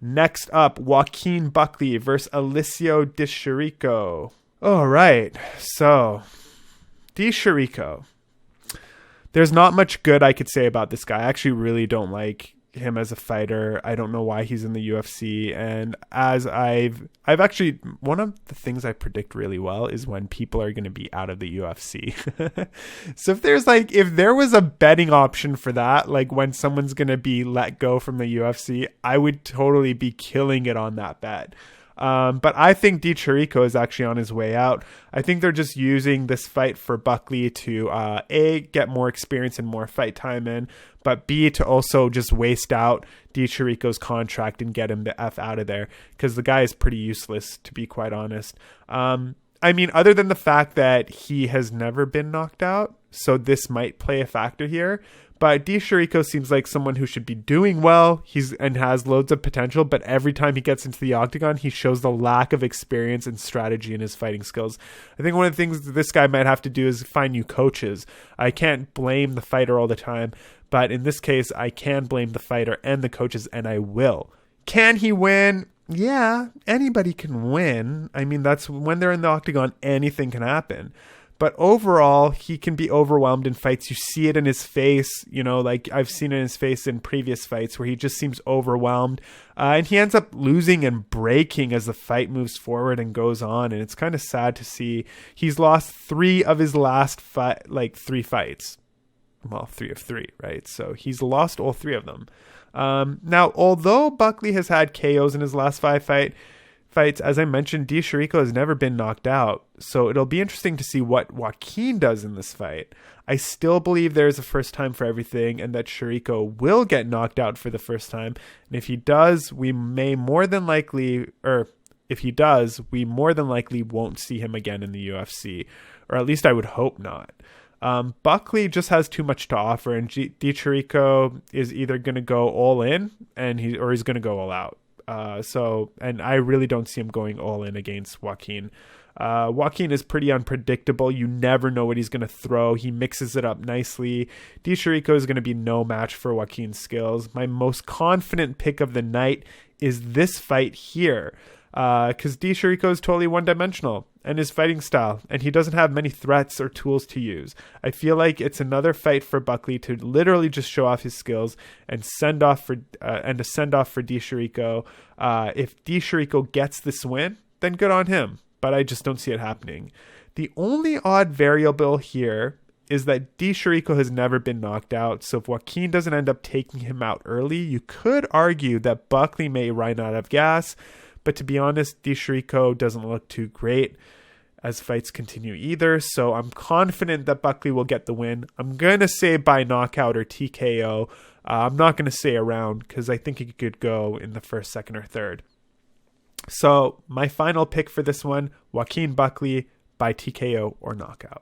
Next up, Joaquin Buckley versus Alessio Di Chirico. All right, so Di Chirico. There's not much good I could say about this guy. I actually really don't like him as a fighter. I don't know why he's in the UFC. And as I've actually, one of the things I predict really well is when people are going to be out of the UFC. So if there was a betting option for that, like when someone's going to be let go from the UFC, I would totally be killing it on that bet. But I think Di Chirico is actually on his way out. I think they're just using this fight for Buckley to A, get more experience and more fight time in, but B, to also just waste out Di Chirico's contract and get him the F out of there, because the guy is pretty useless, to be quite honest. I mean, other than the fact that he has never been knocked out, so this might play a factor here. But Di Chirico seems like someone who should be doing well. And has loads of potential, but every time he gets into the octagon, he shows the lack of experience and strategy in his fighting skills. I think one of the things that this guy might have to do is find new coaches. I can't blame the fighter all the time, but in this case, I can blame the fighter and the coaches, and I will. Can he win? Yeah, anybody can win. I mean, that's when they're in the octagon, anything can happen. But overall, he can be overwhelmed in fights. You see it in his face, like I've seen it in his face in previous fights where he just seems overwhelmed. And he ends up losing and breaking as the fight moves forward and goes on. And it's kind of sad to see. He's lost 3 of his last 3 fights. Well, 3 of 3, right? So he's lost all 3 of them. Now, although Buckley has had KOs in his last 5 fights, as I mentioned, Di Chirico has never been knocked out, so it'll be interesting to see what Joaquin does in this fight. I still believe there is a first time for everything, and that Chirico will get knocked out for the first time. And if he does, we more than likely won't see him again in the UFC, or at least I would hope not. Buckley just has too much to offer, and Di Chirico is either going to go all in or he's going to go all out. And I really don't see him going all in against Joaquin. Joaquin is pretty unpredictable. You never know what he's going to throw. He mixes it up nicely. Di Chirico is going to be no match for Joaquin's skills. My most confident pick of the night is this fight here. Because Di Chirico is totally one-dimensional and his fighting style, and he doesn't have many threats or tools to use. I feel like it's another fight for Buckley to literally just show off his skills and send off for Di Chirico. If Di Chirico gets this win, then good on him, but I just don't see it happening. The only odd variable here is that Di Chirico has never been knocked out, so if Joaquin doesn't end up taking him out early, you could argue that Buckley may run out of gas. But to be honest, Di Chirico doesn't look too great as fights continue either. So I'm confident that Buckley will get the win. I'm going to say by knockout or TKO. I'm not going to say a round because I think it could go in the first, second, or third. So my final pick for this one, Joaquin Buckley by TKO or knockout.